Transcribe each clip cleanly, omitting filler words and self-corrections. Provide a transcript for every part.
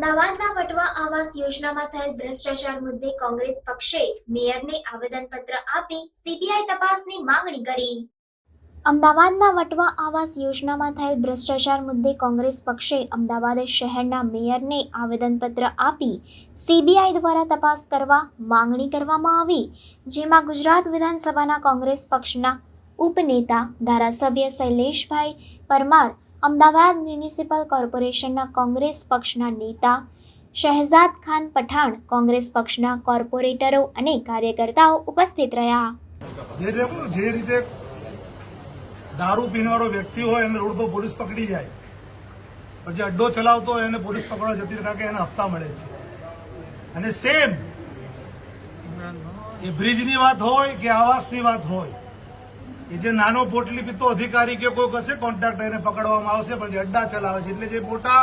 અમદાવાદના વટવા આવાસ યોજનામાં થયેલ ભ્રષ્ટાચાર મુદ્દે કોંગ્રેસ પક્ષે મેયરને આવેદનપત્ર આપી સીબીઆઈ તપાસની માંગણી કરી। અમદાવાદના વટવા આવાસ યોજનામાં થયેલ ભ્રષ્ટાચાર મુદ્દે કોંગ્રેસ પક્ષે અમદાવાદ શહેરના મેયરને આવેદનપત્ર આપી સીબીઆઈ દ્વારા તપાસ કરવા માંગણી કરવામાં આવી, જેમાં ગુજરાત વિધાનસભાના કોંગ્રેસ પક્ષના ઉપનેતા ધારાસભ્ય શૈલેષભાઈ પરમાર, અમદાવાદ મ્યુનિસિપલ કોર્પોરેશનના કોંગ્રેસ પક્ષના નેતા શહેજાદ ખાન પઠાણ, કોંગ્રેસ પક્ષના કોર્પોરેટરો અને કાર્યકર્તાઓ ઉપસ્થિત રહ્યા। જે રીતે દારૂ પીનારો વ્યક્તિ હોય એને રોડ પર પોલીસ પકડી જાય, પણ જે અડ્ડો ચલાવતો હોય એને પોલીસ પકડવા જતી રહે કે એને હપ્તા મળે છે। અને સેમ એ બ્રિજની વાત હોય કે આવાસની વાત હોય, એ જે નાનો પોટલી પીતો અધિકારી કે કોઈ કશે કોન્ટ્રાક્ટર એને પકડવામાં આવશે, પણ જે અડ્ડા ચલાવે છે એટલે જે મોટા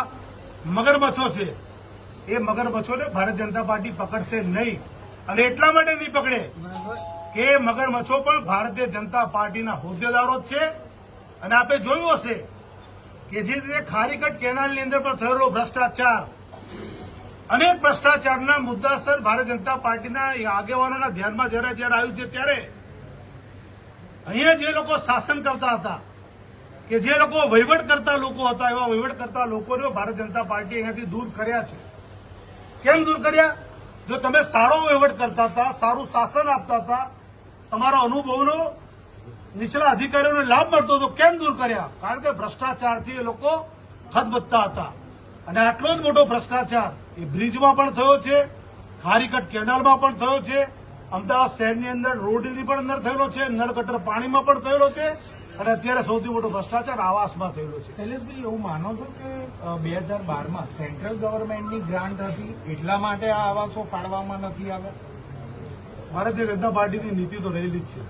મગરમચ્છો છે એ મગરમચ્છોને ભારતીય જનતા પાર્ટી પકડશે નહીં। અને એટલા માટે નહીં પકડે કે મગરમચ્છો પણ ભારતીય જનતા પાર્ટીના હોદ્દેદારો જ છે। અને આપણે જોયું હશે કે જે રીતે ખારીકટ કેનાલની અંદર પણ થયેલો ભ્રષ્ટાચાર, અનેક ભ્રષ્ટાચારના મુદ્દાસર ભારતીય જનતા પાર્ટીના આગેવાનોના ધ્યાનમાં જ્યારે આવ્યું છે, ત્યારે અહીંયા જે લોકો શાસન કરતા હતા, કે જે લોકો વહીવટ કરતા લોકો હતા, એવા વહીવટ કરતા લોકોને ભારતીય જનતા પાર્ટી અહીંયાથી દૂર કર્યા છે। કેમ દૂર કર્યા? જો તમે સારો વહીવટ કરતા હતા, સારું શાસન આપતા હતા, તમારા અનુભવનો નીચલા અધિકારીઓને લાભ મળતો હતો, કેમ દૂર કર્યા? કારણ કે ભ્રષ્ટાચારથી એ લોકો ખતબત્તા હતા। અને આટલો જ મોટો ભ્રષ્ટાચાર એ બ્રિજમાં પણ થયો છે, ખારીકટ કેનાલમાં પણ થયો છે, અમદાવાદ શહેરની અંદર રોડની પણ અંદર થયેલો છે, નળ ગટર પાણીમાં પણ થયેલો છે, અને અત્યારે સૌથી મોટો ભ્રષ્ટાચાર આવાસમાં થયેલો છે। શૈલેષભાઈ, એવું માનો છો કે 2012માં સેન્ટ્રલ ગવર્મેન્ટની ગ્રાન્ટ હતી એટલા માટે આ આવાસો ફાળવામાં નથી આવ્યા? ભારતીય જનતા પાર્ટીની નીતિ તો રહેલી જ છે।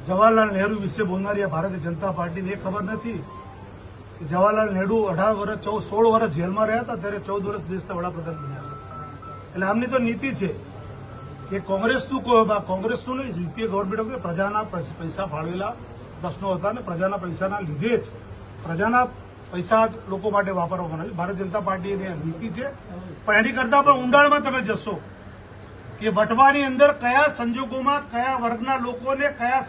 જવાહરલાલ નહેરુ વિશે બોલનારી આ ભારતીય જનતા પાર્ટીને એ ખબર નથી કે જવાહરલાલ નહેરુ 16 વર્ષ જેલમાં રહ્યા હતા, ત્યારે 14 વર્ષ દેશના વડાપ્રધાન બન્યા હતા। એટલે આમની તો નીતિ છે કે કોંગ્રેસનું નહીં, યુપીએ ગવર્મેન્ટ વખતે પ્રજાના પૈસા ફાળવેલા પ્રશ્નો હતા, અને પ્રજાના પૈસાના લીધે જ પ્રજાના પૈસા લોકો માટે વાપરવામાં આવે। ભારતીય જનતા પાર્ટીની નીતિ છે। પણ એની કરતા પણ ઊંડાણમાં તમે જશો કે વટવાની અંદર કયા સંજોગોમાં કયા વર્ગના લોકોને કયા